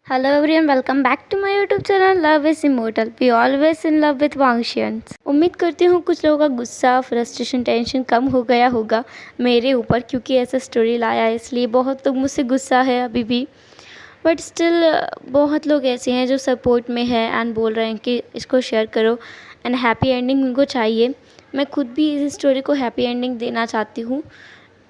Hello everyone, welcome back to my YouTube channel Love is Immortal. We always in love with Wangxians. उम्मीद करती हूँ कुछ लोगों का गुस्सा, फ्रस्ट्रेशन, टेंशन कम हो गया होगा मेरे ऊपर, क्योंकि ऐसा स्टोरी लाया है इसलिए बहुत लोग मुझसे गुस्सा है अभी भी। बट स्टिल बहुत लोग ऐसे हैं जो सपोर्ट में है एंड बोल रहे हैं कि इसको शेयर करो एंड हैप्पी एंडिंग उनको चाहिए। मैं खुद भी इस स्टोरी को हैप्पी एंडिंग देना चाहती हूँ।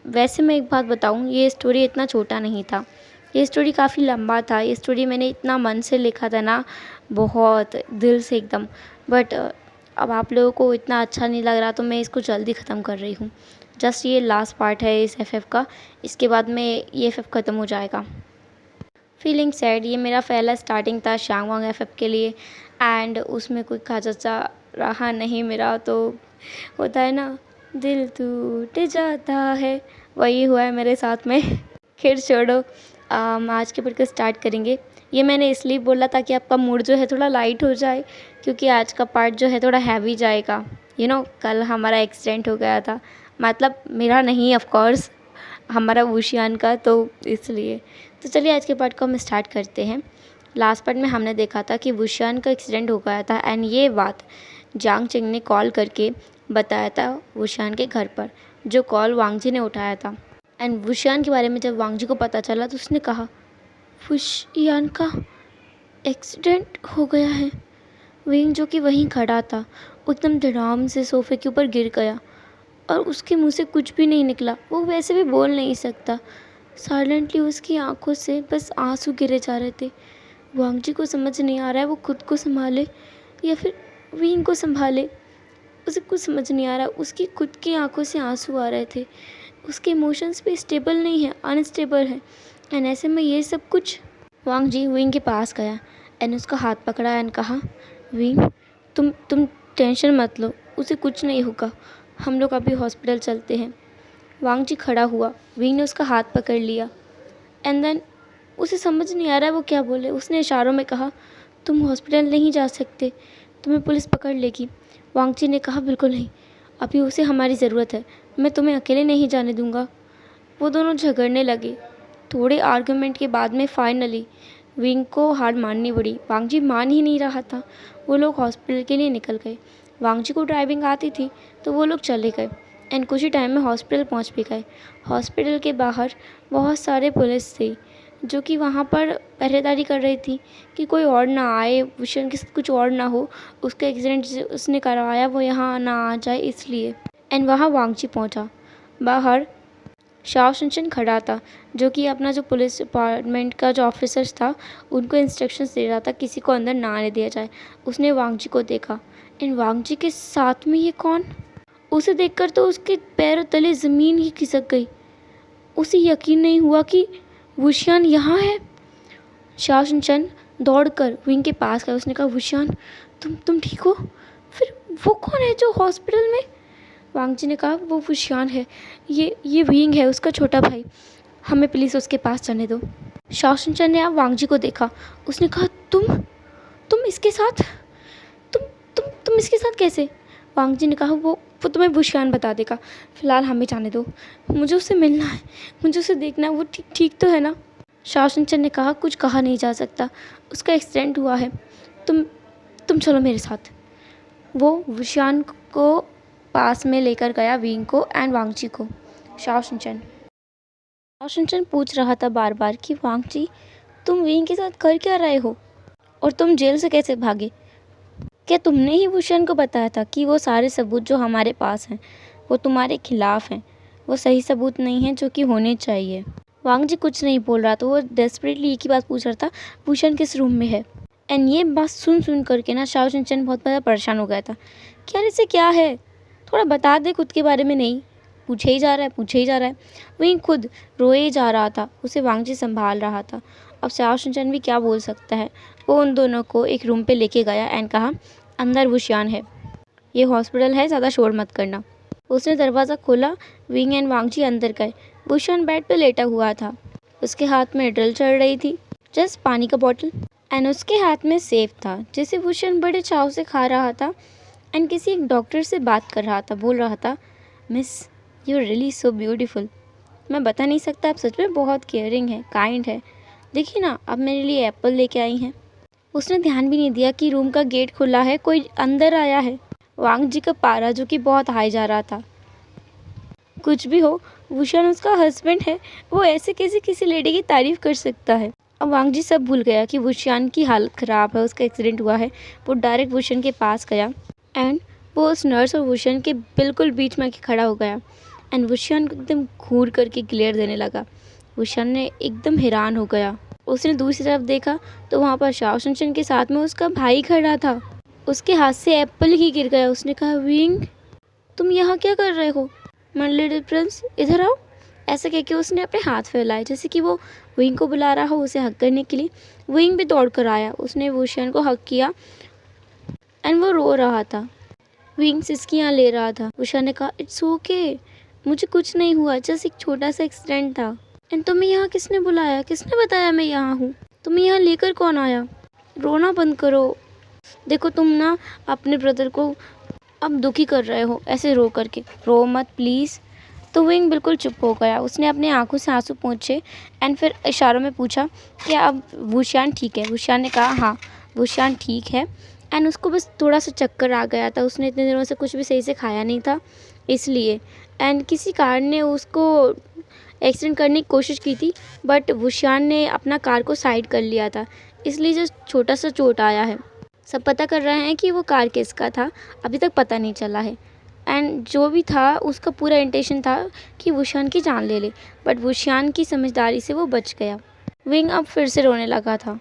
वैसे मैं एक बात बताऊँ, ये स्टोरी इतना छोटा नहीं था, ये स्टोरी काफ़ी लंबा था। ये स्टोरी मैंने इतना मन से लिखा था ना, बहुत दिल से एकदम। बट अब आप लोगों को इतना अच्छा नहीं लग रहा तो मैं इसको जल्दी ख़त्म कर रही हूँ। जस्ट ये लास्ट पार्ट है इस एफ का, इसके बाद में ये एफ ख़त्म हो जाएगा। फीलिंग सैड, ये मेरा पहला स्टार्टिंग था शांग वांग एफ के लिए एंड उसमें कोई खासा रहा नहीं मेरा। तो होता है ना, दिल टूट जाता है, वही हुआ है मेरे साथ में। खैर छोड़ो, आज के पॉडकास्ट स्टार्ट करेंगे। ये मैंने इसलिए बोला ताकि आपका मूड जो है थोड़ा लाइट हो जाए, क्योंकि आज का पार्ट जो है थोड़ा हैवी जाएगा। कल हमारा एक्सीडेंट हो गया था, मतलब मेरा नहीं, ऑफ कोर्स हमारा वुशियान का, तो इसलिए। तो चलिए आज के पार्ट को हम स्टार्ट करते हैं। लास्ट पार्ट में हमने देखा था कि वुशियान का एक्सीडेंट हो गया था एंड ये बात जांग चिंग ने कॉल करके बताया था वुशियान के घर पर, जो कॉल वांगजी ने उठाया था। एंड वुशियान के बारे में जब वांगजी को पता चला तो उसने कहा, वुशियान का एक्सीडेंट हो गया है। विंग जो कि वहीं खड़ा था एकदम धड़ाम से सोफे के ऊपर गिर गया और उसके मुंह से कुछ भी नहीं निकला। वो वैसे भी बोल नहीं सकता। साइलेंटली उसकी आंखों से बस आंसू गिरे जा रहे थे। वांगजी को समझ नहीं आ रहा है वो खुद को संभाले या फिर विंग को संभाले। उसे कुछ समझ नहीं आ रहा। उसकी खुद की आंखों से आंसू आ रहे थे। उसके इमोशंस भी स्टेबल नहीं है, अनस्टेबल है। एंड ऐसे में ये सब कुछ, वांगजी विंग के पास गया एंड उसका हाथ पकड़ा एंड कहा, विंग तुम टेंशन मत लो, उसे कुछ नहीं होगा, हम लोग अभी हॉस्पिटल चलते हैं। वांगजी खड़ा हुआ, विंग ने उसका हाथ पकड़ लिया एंड देन उसे समझ नहीं आ रहा है वो क्या बोले। उसने इशारों में कहा, तुम हॉस्पिटल नहीं जा सकते, तुम्हें पुलिस पकड़ लेगी। वांगजी ने कहा, बिल्कुल नहीं, अभी उसे हमारी ज़रूरत है, मैं तुम्हें अकेले नहीं जाने दूंगा। वो दोनों झगड़ने लगे। थोड़े आर्गुमेंट के बाद में फाइनली विंग को हार माननी पड़ी। वांगजी मान ही नहीं रहा था। वो लोग हॉस्पिटल के लिए निकल गए। वांगजी को ड्राइविंग आती थी तो वो लोग चले गए एंड कुछ ही टाइम में हॉस्पिटल पहुंच भी गए। हॉस्पिटल के बाहर बहुत सारे पुलिस थे जो कि वहाँ पर पहरेदारी कर रही थी कि कोई और ना आए, वुशियान के साथ कुछ और ना हो, उसका एक्सीडेंट उसने करवाया वो यहाँ ना आ जाए इसलिए। एंड वहाँ वांगजी पहुँचा। बाहर शाओ शिनचैन खड़ा था, जो कि अपना जो पुलिस डिपार्टमेंट का जो ऑफिसर्स था उनको इंस्ट्रक्शंस दे रहा था किसी को अंदर ना आने दिया जाए। उसने वांगजी को देखा एंड वांगजी के साथ में ये कौन? उसे देखकर तो उसके पैरों तले ज़मीन ही खिसक गई। उसे यकीन नहीं हुआ कि वुशियान यहाँ है। शाओ शिनचैन दौड़कर विंग के पास गया। उसने कहा, वुशियान तुम ठीक हो? फिर वो कौन है जो हॉस्पिटल में? वांगजी ने कहा, वो वुशियान है, ये विंग है, उसका छोटा भाई, हमें प्लीज़ उसके पास जाने दो। शाओ शिनचैन ने अब वांगजी को देखा। उसने कहा, तुम इसके साथ, तुम इसके साथ कैसे? वांगजी ने कहा, वो तुम्हें वुशियान बता देगा, फ़िलहाल हमें जाने दो, मुझे उससे मिलना है, मुझे उसे देखना है, वो ठीक तो है ना? शाओ शिनचैन ने कहा, कुछ कहा नहीं जा सकता, उसका एक्सीडेंट हुआ है, तुम चलो मेरे साथ। वो वुशियान को पास में लेकर गया, विंग को एंड वांगजी को। शाओ शिनचैन पूछ रहा था बार बार कि वांगजी तुम विंग के साथ कर क्या रहे हो और तुम जेल से कैसे भागे? क्या तुमने ही वुशियान को बताया था कि वो सारे सबूत जो हमारे पास हैं वो तुम्हारे खिलाफ हैं, वो सही सबूत नहीं हैं जो कि होने चाहिए? वांगजी कुछ नहीं बोल रहा, तो वो डेस्परेटली एक ही बात पूछ रहा था, वुशियान किस रूम में है? एंड ये बात सुन करके ना शाओ शिनचैन बहुत ज़्यादा परेशान हो गया था कि यार इसे क्या है, थोड़ा बता दे खुद के बारे में। नहीं, पूछे ही जा रहा है। वहीं खुद रोए जा रहा था, उसे वांगजी संभाल रहा था। अब शाओ शिनचैन भी क्या बोल सकता है। वो उन दोनों को एक रूम पे लेके गया एंड कहा, अंदर वुशियान है, ये हॉस्पिटल है, ज़्यादा शोर मत करना। उसने दरवाज़ा खोला, विंग एंड वांगजी अंदर गए। वुशियान बेड पे लेटा हुआ था, उसके हाथ में ड्रिल चल रही थी, जस्ट पानी का बॉटल, एंड उसके हाथ में सेब था जिसे वुशियान बड़े चाव से खा रहा था एंड किसी एक डॉक्टर से बात कर रहा था। बोल रहा था, miss you are really so beautiful, मैं बता नहीं सकता, आप सच में बहुत केयरिंग है, काइंड है, देखिए ना, आप मेरे लिए एप्पल लेके आई हैं। उसने ध्यान भी नहीं दिया कि रूम का गेट खुला है, कोई अंदर आया है। वांग जी का पारा जो कि बहुत हाई जा रहा था। कुछ भी हो, वुशान उसका हस्बैंड है, वो ऐसे कैसे किसी लेडी की तारीफ कर सकता है। अब वांग जी सब भूल गया कि वुशान की हालत ख़राब है, उसका एक्सीडेंट हुआ है। वो डायरेक्ट वुशान के पास गया एंड वो उस नर्स और वुशान के बिल्कुल बीच में आके खड़ा हो गया एंड वुशान को एकदम घूर करके ग्लेयर देने लगा। वुशान ने एकदम हैरान हो गया। उसने दूसरी तरफ देखा तो वहाँ पर शाओ शुनशन के साथ में उसका भाई खड़ा था। उसके हाथ से एप्पल ही गिर गया। उसने कहा, विंग, तुम यहाँ क्या कर रहे हो? माय लिटिल प्रिंस, इधर आओ। ऐसा कह के उसने अपने हाथ फैलाए जैसे कि वो विंग को बुला रहा हो उसे हक करने के लिए। विंग भी दौड़ कर आया, उसने वुशान को हक किया एंड वो रो रहा था। विंग सिसकियाँ ले रहा था। वुशान ने कहा, इट्स ओके, मुझे कुछ नहीं हुआ, जस्ट एक छोटा सा एक्सीडेंट था। एंड तुम्हें यहाँ किसने बुलाया? किसने बताया मैं यहाँ हूँ? तुम्हें यहाँ लेकर कौन आया? रोना बंद करो। देखो तुम ना अपने ब्रदर को अब दुखी कर रहे हो ऐसे रो करके। रो मत प्लीज़। तो विंग बिल्कुल चुप हो गया। उसने अपने आंखों से आंसू पोंछे एंड फिर इशारों में पूछा, क्या अब वुशान ठीक है? वुशान ने कहा, हाँ वुशान ठीक है। एंड उसको बस थोड़ा सा चक्कर आ गया था। उसने इतने दिनों से कुछ भी सही से खाया नहीं था इसलिए। एंड किसी कार ने उसको एक्सीडेंट करने की कोशिश की थी बट वुशान ने अपना कार को साइड कर लिया था, इसलिए जो छोटा सा चोट आया है। सब पता कर रहे हैं कि वो कार किसका था, अभी तक पता नहीं चला है। एंड जो भी था उसका पूरा इंटेंशन था कि वुशान की जान ले ले, बट वुशान की समझदारी से वो बच गया। विंग अब फिर से रोने लगा था।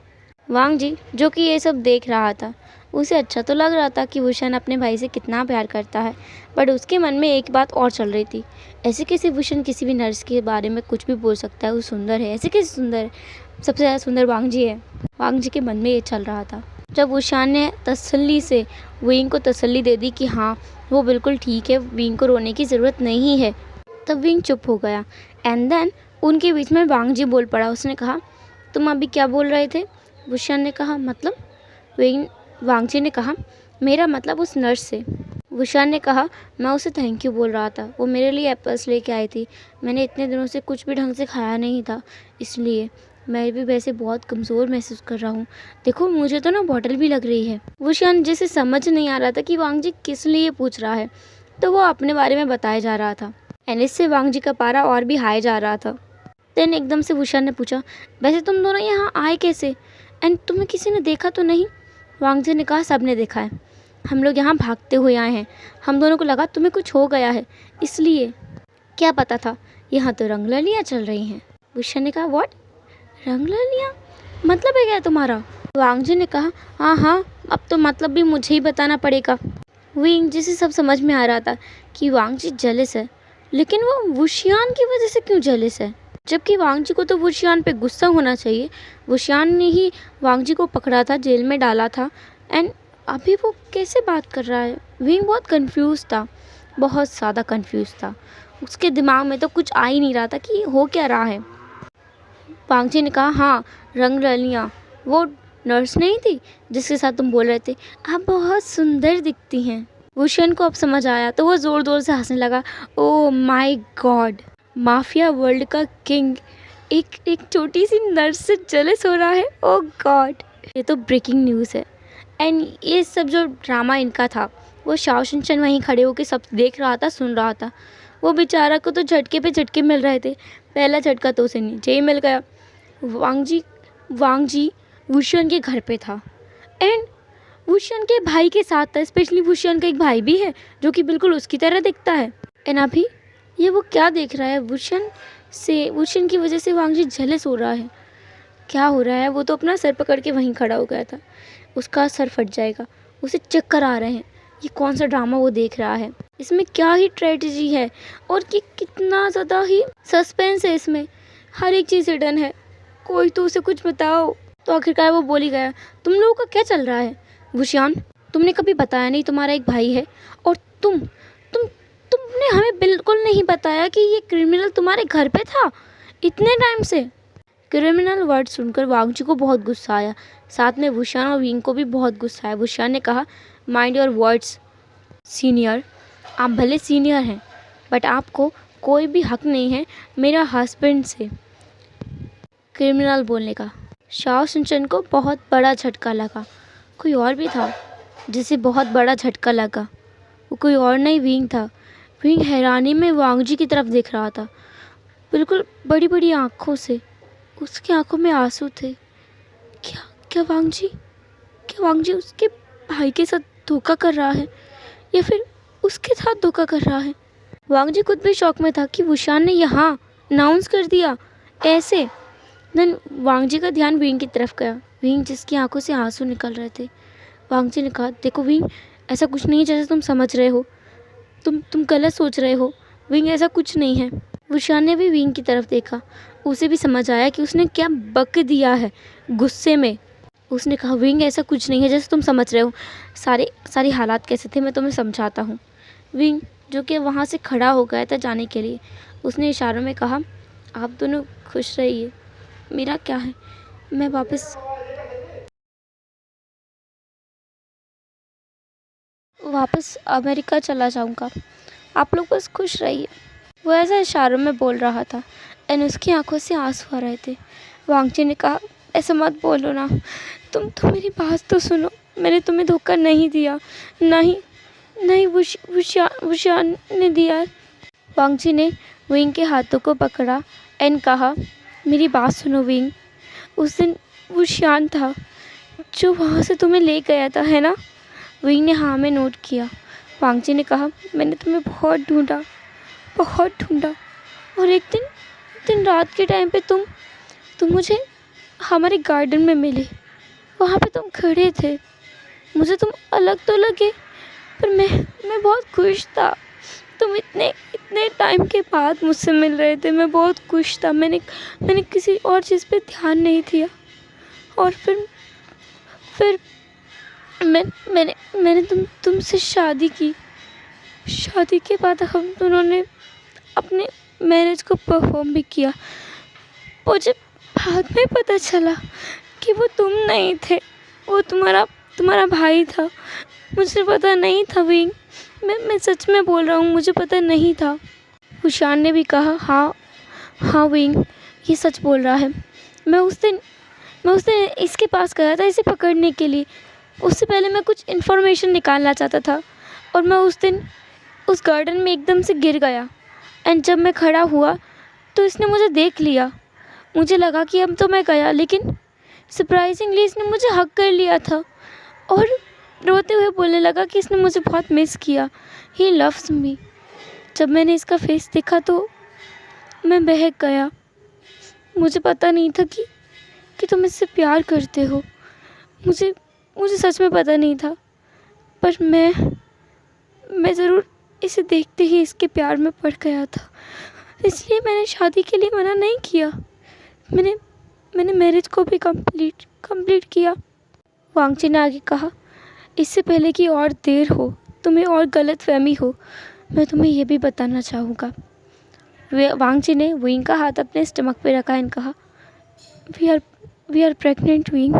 वांग जी जो कि ये सब देख रहा था, उसे अच्छा तो लग रहा था कि वुशान अपने भाई से कितना प्यार करता है, बट उसके मन में एक बात और चल रही थी। ऐसे कैसे वुशान किसी भी नर्स के बारे में कुछ भी बोल सकता है? वो सुंदर है, ऐसे कैसे सुंदर है? सबसे ज़्यादा सुंदर वांग जी है। वांग जी के मन में ये चल रहा था। जब वुशान ने तसल्ली से विंग को तसल्ली दे दी कि हाँ वो बिल्कुल ठीक है, विंग को रोने की ज़रूरत नहीं है, तब विंग चुप हो गया। एंड देन उनके बीच में वांग जी बोल पड़ा। उसने कहा, तुम अभी क्या बोल रहे थे? वुशान ने कहा, मतलब? वांग जी ने कहा, मेरा मतलब उस नर्स से। वुशान ने कहा, मैं उसे थैंक यू बोल रहा था, वो मेरे लिए एप्पल्स लेके आई थी। मैंने इतने दिनों से कुछ भी ढंग से खाया नहीं था, इसलिए मैं भी वैसे बहुत कमज़ोर महसूस कर रहा हूँ। देखो मुझे तो ना बॉटल भी लग रही है। वुशान जिसे समझ नहीं आ रहा था कि वांग जी किस लिए पूछ रहा है, तो वो अपने बारे में बताया जा रहा था एंड इससे वांग जी का पारा और भी हाई जा रहा था। देन एकदम से वुशान ने पूछा, वैसे तुम दोनों यहाँ आए कैसे? एंड तुम्हें किसी ने देखा तो नहीं? वांग जी ने कहा, सब ने देखा है, हम लोग यहाँ भागते हुए आए हैं। हम दोनों को लगा तुम्हें कुछ हो गया है, इसलिए। क्या पता था, यहाँ तो रंगललियाँ चल रही हैं। वुशान ने कहा, व्हाट? रंगललियाँ? मतलब है क्या तुम्हारा? वांग जी ने कहा, हाँ हाँ, अब तो मतलब भी मुझे ही बताना पड़ेगा। विंग जिसे सब समझ में आ रहा था कि वांग जी जेलस है, लेकिन वो वुशियान की वजह से क्यों जेलस है? जबकि वांग जी को तो वुशियान पे गुस्सा होना चाहिए। वुशियान ने ही वांग जी को पकड़ा था, जेल में डाला था, एंड अभी वो कैसे बात कर रहा है? विंग बहुत कंफ्यूज था, बहुत ज़्यादा कंफ्यूज था। उसके दिमाग में तो कुछ आ ही नहीं रहा था कि हो क्या रहा है। वांग जी ने कहा, हाँ रंगरलियाँ, वो नर्स नहीं थी जिसके साथ तुम बोल रहे थे? आप बहुत सुंदर दिखती हैं। वुशियन को अब समझ आया तो वो ज़ोर ज़ोर से हंसने लगा। Oh my God, mafia world का किंग एक छोटी सी नर्स से जेलस हो रहा है। ओह गॉड, ये तो ब्रेकिंग न्यूज़ है। एंड ये सब जो ड्रामा इनका था, वो शाओ शुनशन वहीं खड़े होकर सब देख रहा था, सुन रहा था। वो बेचारा को तो झटके पे झटके मिल रहे थे। पहला झटका तो उसे नीचे ही मिल गया। वांग जी वुशियन के घर पे था एंड वुशियन के भाई के साथ था। स्पेशली वुशियन का एक भाई भी है जो कि बिल्कुल उसकी तरह दिखता है। एंड अभी ये वो क्या देख रहा है? वुशियन की वजह से वांग जी जेलस हो रहा है। क्या हो रहा है? वो तो अपना सर पकड़ के वहीं खड़ा हो गया था। उसका सर फट जाएगा, उसे चक्कर आ रहे हैं। ये कौन सा ड्रामा वो देख रहा है? इसमें क्या ही ट्रेजेडी है और कि कितना ज़्यादा ही सस्पेंस है इसमें। हर एक चीज़ हिडन है, कोई तो उसे कुछ बताओ। तो आखिरकार वो बोल ही गया, तुम लोगों का क्या चल रहा है? वुशियान, तुमने कभी बताया नहीं तुम्हारा एक भाई है, और तुमने हमें बिल्कुल नहीं बताया कि ये क्रिमिनल तुम्हारे घर पे था इतने टाइम से। क्रिमिनल वर्ड सुनकर वांग जी को बहुत गुस्सा आया, साथ में वुशियान और विंग को भी बहुत गुस्सा आया। वुशियान ने कहा, माइंड योर वर्ड्स सीनियर, आप भले सीनियर हैं बट आपको कोई भी हक नहीं है मेरा हस्बैंड से क्रिमिनल बोलने का। शाओ सुनचेन को बहुत बड़ा झटका लगा। कोई और भी था जिसे बहुत बड़ा झटका लगा। वो कोई और नहीं, विंग था। विंग हैरानी में वांगजी की तरफ देख रहा था, बिल्कुल बड़ी बड़ी आँखों से। उसकी आंखों में आंसू थे। क्या क्या वांगजी उसके भाई के साथ धोखा कर रहा है या फिर उसके साथ धोखा कर रहा है? वांगजी खुद भी शौक में था कि वुशान ने यहाँ अनाउंस कर दिया ऐसे। देन वांगजी का ध्यान विंग की तरफ गया, विंग जिसकी आंखों से आंसू निकल रहे थे। वांगजी ने कहा, देखो विंग, ऐसा कुछ नहीं है जैसे तुम समझ रहे हो। तुम गलत सोच रहे हो विंग, ऐसा कुछ नहीं है। वुशान ने भी विंग की तरफ देखा। उसे भी समझ आया कि उसने क्या बक दिया है गुस्से में। उसने कहा, विंग ऐसा कुछ नहीं है जैसे तुम समझ रहे हो। सारे हालात कैसे थे मैं तुम्हें समझाता हूँ। विंग जो कि वहाँ से खड़ा हो गया था जाने के लिए, उसने इशारों में कहा, आप दोनों खुश रहिए, मेरा क्या है, मैं वापस अमेरिका चला जाऊँगा, आप लोग बस खुश रहिए। वो ऐसा इशारों में बोल रहा था एंड उसकी आंखों से आंसू आ रहे थे। वांगजी ने कहा, ऐसा मत बोलो ना, तुम मेरी बात तो सुनो, मैंने तुम्हें धोखा नहीं दिया। नहीं वुशान ने दिया। वांगजी ने विंग के हाथों को पकड़ा एंड कहा, मेरी बात सुनो विंग, उस दिन वुशान था जो वहाँ से तुम्हें ले गया था, है ना? विंग ने हाँ में नोट किया। वांगजी ने कहा, मैंने तुम्हें बहुत ढूंढा और एक दिन रात के टाइम पे तुम मुझे हमारे गार्डन में मिले। वहाँ पे तुम खड़े थे, मुझे तुम अलग तो लगे पर मैं बहुत खुश था। तुम इतने टाइम के बाद मुझसे मिल रहे थे, मैं बहुत खुश था। मैंने किसी और चीज़ पे ध्यान नहीं दिया और फिर मैंने तुमसे शादी की। शादी के बाद हम दोनों ने अपने मैरिज को परफॉर्म भी किया। मुझे बाद में पता चला कि वो तुम नहीं थे, वो तुम्हारा भाई था। मुझे पता नहीं था विंग, मैं सच में बोल रहा हूँ, मुझे पता नहीं था। वुशान ने भी कहा, हाँ विंग, ये सच बोल रहा है। मैं उस दिन इसके पास गया था इसे पकड़ने के लिए। उससे पहले मैं कुछ इन्फॉर्मेशन निकालना चाहता था और मैं उस दिन उस गार्डन में एकदम से गिर गया एंड जब मैं खड़ा हुआ तो इसने मुझे देख लिया। मुझे लगा कि अब तो मैं गया, लेकिन सरप्राइजिंगली इसने मुझे हग कर लिया था और रोते हुए बोलने लगा कि इसने मुझे बहुत मिस किया, ही लव्स मी। जब मैंने इसका फेस देखा तो मैं बहक गया। मुझे पता नहीं था कि तुम इससे प्यार करते हो। मुझे सच में पता नहीं था, पर मैं ज़रूर इसे देखते ही इसके प्यार में पड़ गया था। इसलिए मैंने शादी के लिए मना नहीं किया। मैंने मैरिज को भी कंप्लीट किया। वांगजी ने आगे कहा, इससे पहले कि और देर हो, तुम्हें और गलतफहमी हो, मैं तुम्हें यह भी बताना चाहूँगा। वांगजी ने विंग का हाथ अपने स्टमक पे रखा और कहा, वी आर प्रेग्नेंट विंग,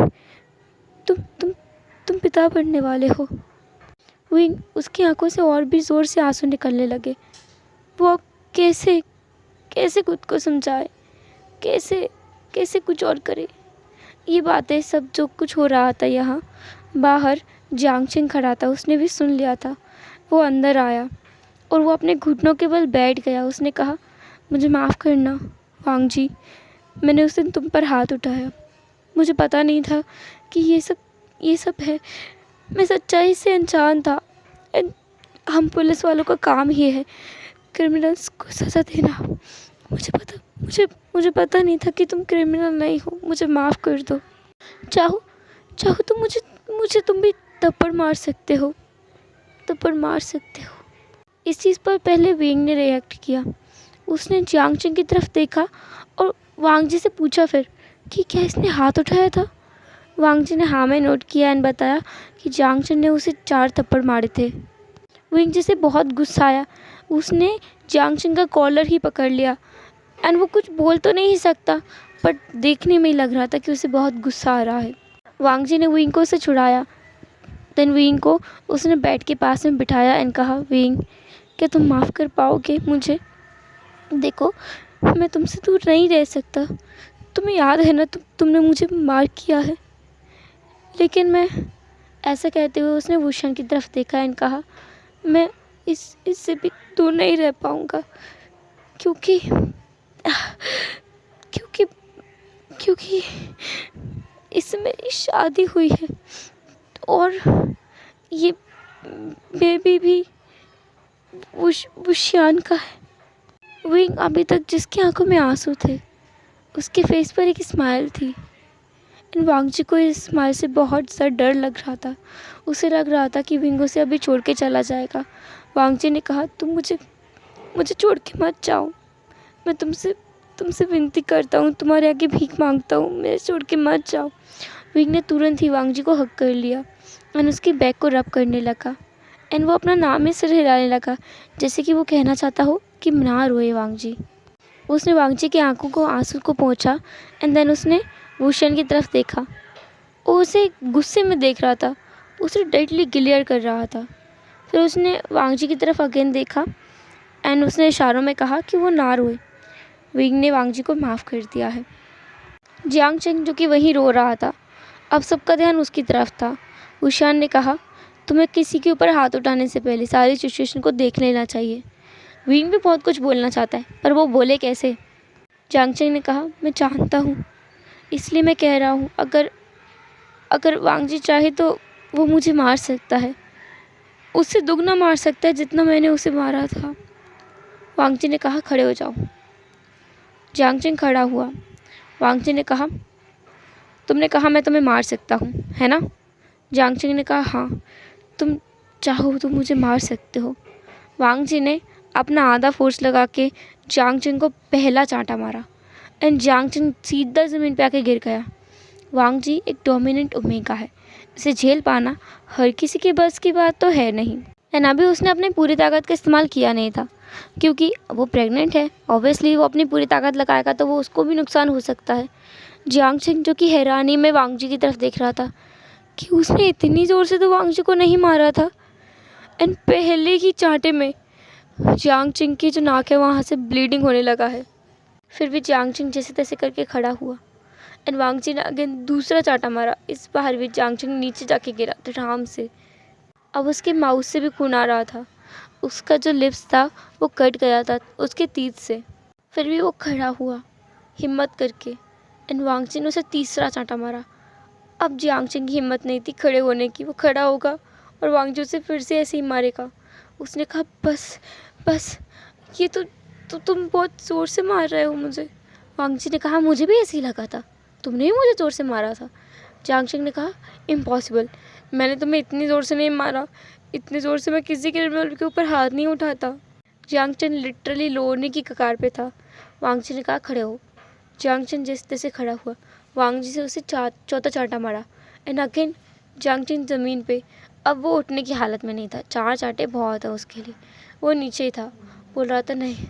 तुम पिता बनने वाले हो। विंग, उसकी आंखों से और भी ज़ोर से आंसू निकलने लगे। वो कैसे खुद को समझाए, कैसे कुछ और करे। ये बातें सब जो कुछ हो रहा था यहाँ बाहर, जियांगशिंग खड़ा था, उसने भी सुन लिया था। वो अंदर आया और वो अपने घुटनों के बल बैठ गया। उसने कहा, मुझे माफ़ करना वांगजी, मैंने उस दिन तुम पर हाथ उठाया। मुझे पता नहीं था कि ये सब है। मैं सच्चाई से अनजान था। हम पुलिस वालों का काम ही है क्रिमिनल्स को सज़ा देना। मुझे पता नहीं था कि तुम क्रिमिनल नहीं हो। मुझे माफ़ कर दो। चाहो तो मुझे तुम भी थप्पड़ मार सकते हो। इस चीज़ पर पहले विंग ने रिएक्ट किया। उसने जियांगशिंग की तरफ देखा और वांगजी से पूछा फिर कि क्या इसने हाथ उठाया था। वांगजी ने हाँ में नोट किया एंड बताया कि जियांगशिंग ने उसे 4 थप्पड़ मारे थे। विंग से बहुत गुस्सा आया। उसने जियांगशिंग का कॉलर ही पकड़ लिया एंड वो कुछ बोल तो नहीं सकता, बट देखने में ही लग रहा था कि उसे बहुत गुस्सा आ रहा है। वांगजी ने विंग को उसे छुड़ाया। देन विंग को उसने बेड के पास में बिठाया एंड कहा, विंग, क्या तुम माफ़ कर पाओगे मुझे? देखो, मैं तुमसे दूर नहीं रह सकता। तुम्हें याद है ना, तुमने मुझे मार किया है। लेकिन मैं, ऐसा कहते हुए उसने वुशन की तरफ देखा एंड कहा, मैं इससे भी दूर नहीं रह पाऊँगा, क्योंकि क्योंकि क्योंकि इससे मेरी शादी हुई है और ये बेबी भी वुशियान का है। विंग अभी तक जिसकी आंखों में आंसू थे, उसके फेस पर एक स्माइल थी। इन वांगजी को इस स्माइल से बहुत सा डर लग रहा था। उसे लग रहा था कि विंग उसे अभी छोड़ के चला जाएगा। वांगजी ने कहा, तुम मुझे छोड़ के मत जाओ। मैं तुमसे विनती करता हूँ, तुम्हारे आगे भीख मांगता हूँ, मेरे छोड़ के मत जाओ। विंग ने तुरंत ही वांगजी को हक कर लिया और उसकी बैक को रब करने लगा एंड वो अपना नाम ही सिर हिलाने लगा, जैसे कि वो कहना चाहता हो कि ना रोए वांगजी। उसने वांगजी की आंखों को आंसू को पोंछा एंड देन उसने वुशन की तरफ देखा। वो उसे गुस्से में देख रहा था, उसे डेडली ग्लेयर कर रहा था। फिर उसने वांगजी की तरफ अगेन देखा एंड उसने इशारों में कहा कि वो ना रोए। विंग ने वांगजी को माफ़ कर दिया है। जियांग चेंग जो कि वहीं रो रहा था, अब सबका ध्यान उसकी तरफ था। वुशान ने कहा, तुम्हें किसी के ऊपर हाथ उठाने से पहले सारी सिचुएशन को देख लेना चाहिए। विंग भी बहुत कुछ बोलना चाहता है, पर वो बोले कैसे। जियांग चेंग ने कहा, मैं जानता हूँ, इसलिए मैं कह रहा हूँ, अगर वांगजी चाहे तो वो मुझे मार सकता है, उससे दुगना मार सकता है जितना मैंने उसे मारा था। वांगजी ने कहा, खड़े हो जाओ। जियांग चेंग खड़ा हुआ। वांगजी ने कहा, तुमने कहा मैं तुम्हें मार सकता हूँ, है ना? जियांग चेंग ने कहा, हाँ, तुम चाहो तो मुझे मार सकते हो। वांगजी ने अपना आधा फोर्स लगा के जियांग चेंग को पहला चांटा मारा एंड जियांग चेंग सीधा ज़मीन पे आके गिर गया। वांगजी एक डोमिनेंट ओमेगा है, इसे झेल पाना हर किसी के बस की बात तो है नहीं। एंड अभी उसने अपनी पूरी ताकत का इस्तेमाल किया नहीं था, क्योंकि वो प्रेग्नेंट है। ऑब्वियसली वो अपनी पूरी ताकत लगाएगा तो वो उसको भी नुकसान हो सकता है। जियांग चेंग जो कि हैरानी में वांगजी की तरफ देख रहा था कि उसने इतनी ज़ोर से तो वांगजी को नहीं मारा था एंड पहले ही चांटे में जियांग चेंग की जो नाक है वहाँ से ब्लीडिंग होने लगा है। फिर भी जियांग चेंग जैसे तैसे करके खड़ा हुआ एंड वांगजी ने अगेन दूसरा चांटा मारा। इस बार भी जियांग चेंग नीचे जाके गिरा आराम से। अब उसके माउथ से भी खून आ रहा था, उसका जो लिप्स था वो कट गया था उसके तीत से। फिर भी वो खड़ा हुआ हिम्मत करके एंड वांगजी ने उसे तीसरा चांटा मारा। अब जियांग चेंग की हिम्मत नहीं थी खड़े होने की, वो खड़ा होगा और वांगजी उसे फिर से ऐसे ही मारेगा। उसने कहा, बस ये तो तुम बहुत ज़ोर से मार रहे हो मुझे। वांगजी ने कहा, मुझे भी ऐसे ही लगा था, तुमने ही मुझे ज़ोर से मारा था। जियांग चेंग ने कहा, इम्पॉसिबल, मैंने तुम्हें इतनी ज़ोर से नहीं मारा, इतनी ज़ोर से मैं किसी क्रिमिनल के ऊपर हाथ नहीं उठाता। जियांग चेंग लिटरली लोड़ने की कगार पे था। वांगजी ने कहा, खड़े हो। जियांग चेंग जैसे तैसे खड़ा हुआ। वांगजी से उसे चौथा चांटा मारा एंड अगेन जियांग चेंग ज़मीन पे। अब वो उठने की हालत में नहीं था, 4 चांटे बहुत है उसके लिए। वो नीचे ही था, बोल रहा था, नहीं,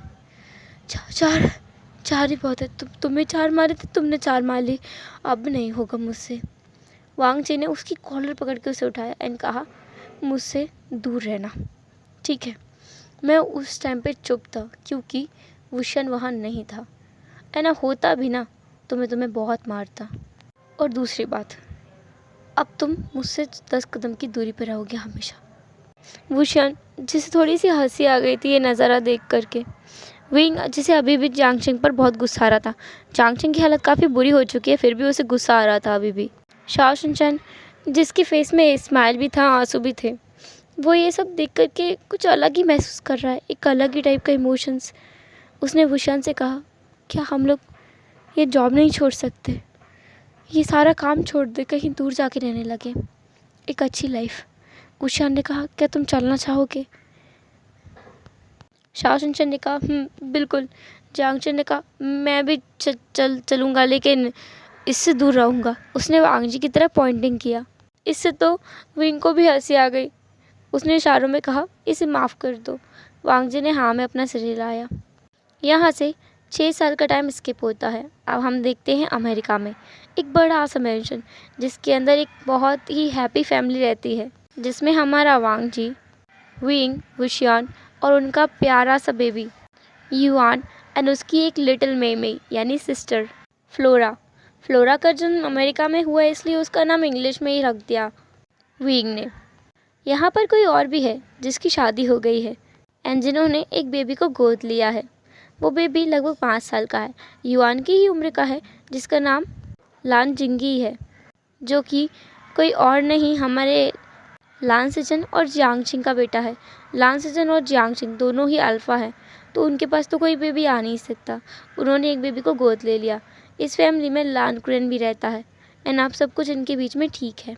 चार ही बहुत है, तुम्हें 4 मारे थे, तुमने 4 मार ली, अब नहीं होगा मुझसे। वांगजी ने उसकी कॉलर पकड़ के उसे उठाया एंड कहा, मुझसे दूर रहना, ठीक है। मैं उस टाइम पे चुप था क्योंकि वुशन वहाँ नहीं था, है ना, होता भी ना तो मैं तुम्हें बहुत मारता। और दूसरी बात, अब तुम मुझसे 10 कदम की दूरी पर रहोगे हमेशा। वुशन जिसे थोड़ी सी हंसी आ गई थी ये नज़ारा देख करके। विंग जिसे अभी भी जियांग चेंग पर बहुत गुस्सा आ रहा था। जियांग चेंग की हालत काफ़ी बुरी हो चुकी है, फिर भी उसे गुस्सा आ रहा था अभी भी। शाओ शिनचैन जिसके फेस में स्माइल भी था, आंसू भी थे, वो ये सब देख करके कुछ अलग ही महसूस कर रहा है, एक अलग ही टाइप का इमोशंस। उसने वुशन से कहा, क्या हम लोग ये जॉब नहीं छोड़ सकते, ये सारा काम छोड़ दे, कहीं दूर जाके रहने लगे, एक अच्छी लाइफ। वुशन ने कहा, क्या तुम चलना चाहोगे? शाओ शिनचैन ने कहा, बिल्कुल। जियांग चेंग ने कहा, मैं भी चलूँगा, लेकिन इससे दूर रहूँगा। उसने वांगजी की तरफ पॉइंटिंग किया। इससे तो विंग को भी हंसी आ गई। उसने इशारों में कहा, इसे माफ़ कर दो। वांगजी ने हाँ में अपना सिर हिलाया। यहाँ से 6 साल का टाइम स्किप होता है। अब हम देखते हैं अमेरिका में एक बड़ा सा मैंशन, जिसके अंदर एक बहुत ही हैप्पी फैमिली रहती है, जिसमें हमारा वांगजी, विंग, वुशियान और उनका प्यारा सा बेबी युआन एंड उसकी एक लिटिल मेई यानी सिस्टर। फ्लोरा। फ्लोरा का जन्म अमेरिका में हुआ इसलिए उसका नाम इंग्लिश में ही रख दिया विंग ने। यहाँ पर कोई और भी है जिसकी शादी हो गई है एंड जिन्होंने एक बेबी को गोद लिया है। वो बेबी लगभग 5 साल का है, युआन की ही उम्र का है, जिसका नाम लान जिंगी है, जो कि कोई और नहीं हमारे लान सिजन और जियांगचिंग का बेटा है। लान सिजन और जियांगचिंग दोनों ही अल्फ़ा हैं, तो उनके पास तो कोई बेबी आ नहीं सकता। उन्होंने एक बेबी को गोद ले लिया। इस फैमिली में लान कुरेन भी रहता है एंड अब सब कुछ इनके बीच में ठीक है।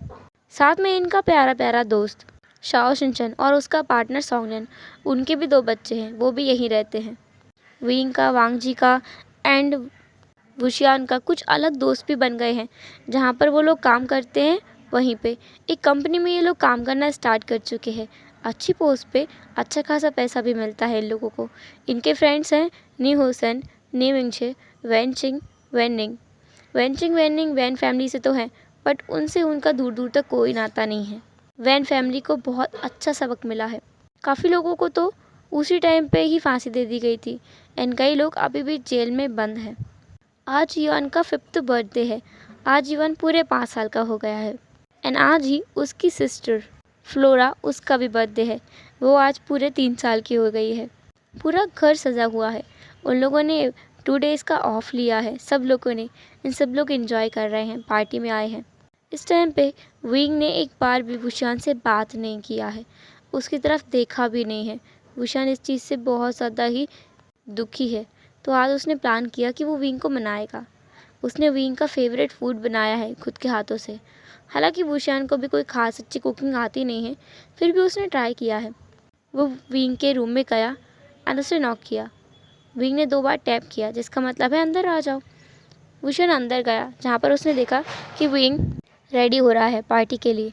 साथ में इनका प्यारा प्यारा दोस्त शाओ शिनचन और उसका पार्टनर सोंगनेन, उनके भी 2 बच्चे हैं, वो भी यहीं रहते हैं। विंग का, वांग जी का एंड वुशियान का कुछ अलग दोस्त भी बन गए हैं। जहाँ पर वो लोग काम करते हैं वहीं पे एक कंपनी में ये लोग काम करना स्टार्ट कर चुके हैं। अच्छी पोस्ट पे अच्छा खासा पैसा भी मिलता है इन लोगों को। इनके फ्रेंड्स हैं नी होसन, नी विंगशे, वैन वेनिंग। वेनिंग वैन फैमिली से तो हैं, बट उनसे उनका दूर दूर तक कोई नाता नहीं है। वैन फैमिली को बहुत अच्छा सबक मिला है। काफ़ी लोगों को तो उसी टाइम पे ही फांसी दे दी गई थी एंड कई लोग अभी भी जेल में बंद हैं। आज युआन का 5th बर्थडे है। आज युआन पूरे 5 साल का हो गया है एंड आज ही उसकी सिस्टर फ्लोरा, उसका भी बर्थडे है। वो आज पूरे 3 साल की हो गई है। पूरा घर सजा हुआ है। उन लोगों ने 2 डेज़ का ऑफ लिया है। सब लोगों ने, इन सब लोग एंजॉय कर रहे हैं, पार्टी में आए हैं। इस टाइम पे विंग ने एक बार भी वुशियान से बात नहीं किया है, उसकी तरफ देखा भी नहीं है। वुशियान इस चीज़ से बहुत ज़्यादा ही दुखी है, तो आज उसने प्लान किया कि वो विंग को मनाएगा। उसने विंग का फेवरेट फूड बनाया है खुद के हाथों से। हालांकि वुशियान को भी कोई खास अच्छी कुकिंग आती नहीं है, फिर भी उसने ट्राई किया है। वो विंग के रूम में गया एंड उसने नॉक किया। विंग ने 2 बार टैप किया, जिसका मतलब है अंदर आ जाओ। वुशियान अंदर गया, जहाँ पर उसने देखा कि विंग रेडी हो रहा है पार्टी के लिए।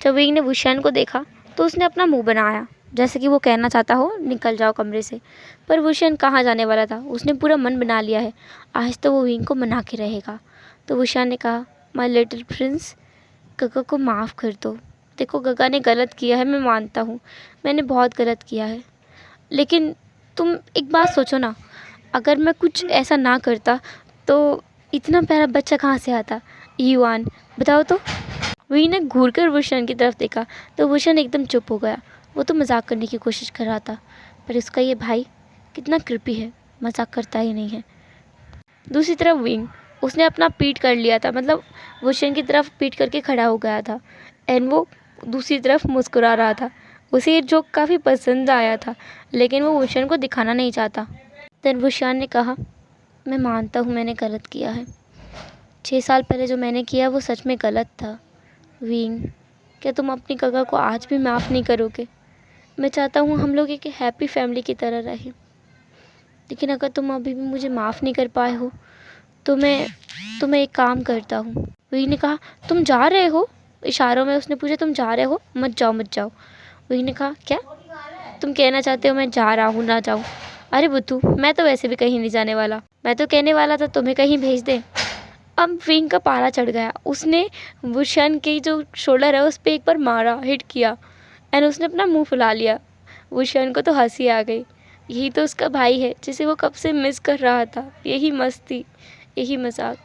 जब विंग ने वुशियान को देखा तो उसने अपना मुंह बनाया, जैसे कि वो कहना चाहता हो निकल जाओ कमरे से। पर वुशियान कहाँ जाने वाला था, उसने पूरा मन बना लिया है, आज तो वो विंग को मना के रहेगा। तो वुशियान ने कहा, माय लिटिल प्रिंस, गगा को माफ़ कर दो। देखो गगा ने गलत किया है, मैं मानता हूँ, मैंने बहुत गलत किया है, लेकिन तुम एक बात सोचो ना, अगर मैं कुछ ऐसा ना करता तो इतना प्यारा बच्चा कहाँ से आता। युआन, बताओ तो। वही ने घूर कर वुशियान की तरफ देखा तो वुशियान एकदम चुप हो गया। वो तो मजाक करने की कोशिश कर रहा था, पर उसका ये भाई कितना कृपी है, मजाक करता ही नहीं है। दूसरी तरफ विंग, उसने अपना पीठ कर लिया था, मतलब वुशियान की तरफ पीठ करके खड़ा हो गया था एंड वो दूसरी तरफ मुस्कुरा रहा था। उसे ये जोक काफ़ी पसंद आया था, लेकिन वो वुशियान को दिखाना नहीं चाहता। देन वुशियान ने कहा, मैं मानता हूँ मैंने गलत किया है। 6 साल पहले जो मैंने किया वो सच में गलत था। विंग, क्या तुम अपनी गगा को आज भी माफ़ नहीं करोगे? मैं चाहता हूँ हम लोग एक हैप्पी फैमिली की तरह रहें, लेकिन अगर तुम अभी भी मुझे माफ़ नहीं कर पाए हो तो मैं एक काम करता हूँ। विंग ने कहा, तुम जा रहे हो? इशारों में उसने पूछा, तुम जा रहे हो? मत जाओ मत जाओ। विंग ने कहा, क्या तुम कहना चाहते हो मैं जा रहा हूँ, ना जाऊँ? अरे बुद्धू, मैं तो वैसे भी कहीं नहीं जाने वाला, मैं तो कहने वाला था तुम्हें कहीं भेज दे। अब विंग का पारा चढ़ गया। उसने वुशियान की जो शोल्डर है उस पर एक बार मारा, हिट किया एंड उसने अपना मुंह फुला लिया। वुशियान को तो हंसी आ गई। यही तो उसका भाई है जिसे वो कब से मिस कर रहा था। यही मस्ती, यही मजाक।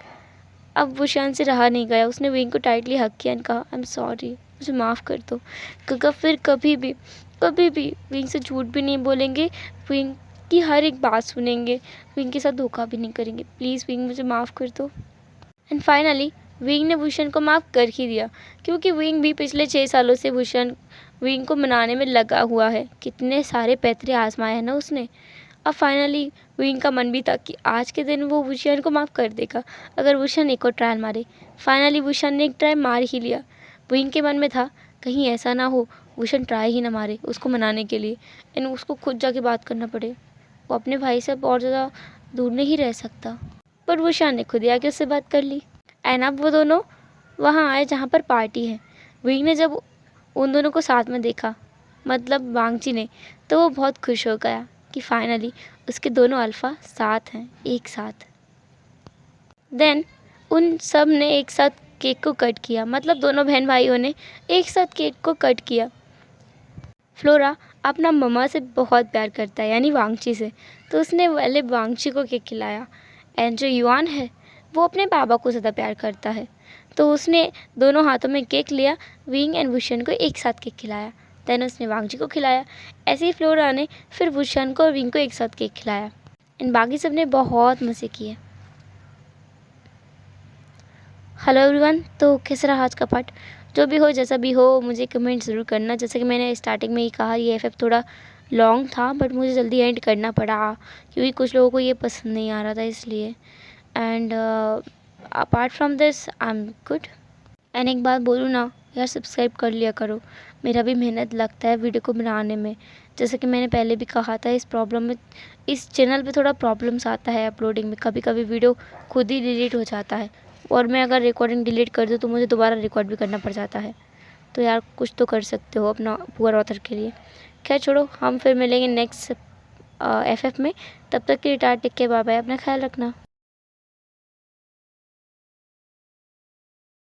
अब वुशियान से रहा नहीं गया। उसने विंग को टाइटली हक किया एंड कहा, आई एम सॉरी, मुझे माफ़ कर दो। गगा फिर कभी भी विंग से झूठ भी नहीं बोलेंगे, विंग की हर एक बात सुनेंगे, विंग के साथ धोखा भी नहीं करेंगे। प्लीज़ विंग, मुझे माफ़ कर दो। एंड फाइनली विंग ने वुशियान को माफ़ कर ही दिया, क्योंकि विंग भी पिछले 6 सालों से विंग को मनाने में लगा हुआ है। कितने सारे पैतरे आजमाए हैं ना उसने। अब फाइनली विंग का मन भी था कि आज के दिन वो वुशियान को माफ़ कर देगा अगर वुशियान एक और ट्रायल मारे। फाइनली वुशियान ने एक ट्राई मार ही लिया। विंग के मन में था कहीं ऐसा ना हो वुशियान ट्राई ही ना मारे उसको मनाने के लिए एंड उसको खुद जाके बात करना पड़े। वो अपने भाई से अब और ज़्यादा दूर नहीं रह सकता, पर वुशियान ने खुद ही आके उससे बात कर ली एंड अब वो दोनों वहाँ आए जहाँ पर पार्टी है। विंग ने जब उन दोनों को साथ में देखा, मतलब वांग जी ने, तो वो बहुत खुश हो गया कि फाइनली उसके दोनों अल्फ़ा साथ हैं, एक साथ। देन उन सब ने एक साथ केक को कट किया, मतलब दोनों बहन भाइयों ने एक साथ केक को कट किया। फ्लोरा अपना मम्मा से बहुत प्यार करता है, यानी वांगची से, तो उसने पहले वांगची को केक खिलाया एंड जो युआन है वो अपने बाबा को ज़्यादा प्यार करता है। तो उसने दोनों हाथों में केक लिया, विंग एंड वुशन को एक साथ केक खिलाया। देन उसने वांगजी को खिलाया। ऐसे ही फ्लोरा ने फिर वुशन को और विंग को एक साथ केक खिलाया। एंड बाकी सब ने बहुत मज़े किए। हेलो एवरीवन, तो कैसा रहा आज का पार्ट? जो भी हो जैसा भी हो मुझे कमेंट ज़रूर करना। जैसे कि मैंने स्टार्टिंग में ही कहा, ये एफएफ थोड़ा लॉन्ग था बट मुझे जल्दी एंड करना पड़ा क्योंकि कुछ लोगों को ये पसंद नहीं आ रहा था इसलिए। And apart from this I am good. And एक बात बोलूँ ना यार, सब्सक्राइब कर लिया करो। मेरा भी मेहनत लगता है वीडियो को बनाने में। जैसे कि मैंने पहले भी कहा था, इस चैनल पे थोड़ा प्रॉब्लम्स आता है अपलोडिंग में। कभी कभी वीडियो खुद ही डिलीट हो जाता है और मैं अगर रिकॉर्डिंग डिलीट कर दूँ तो मुझे दोबारा रिकॉर्ड भी करना पड़ जाता है। तो यार कुछ तो कर सकते हो अपना पुअर ऑथर के लिए। खैर छोड़ो, हम फिर मिलेंगे नेक्स्ट एफएफ में। तब तक के लिए tata, take care, bye bye, अपना ख्याल रखना।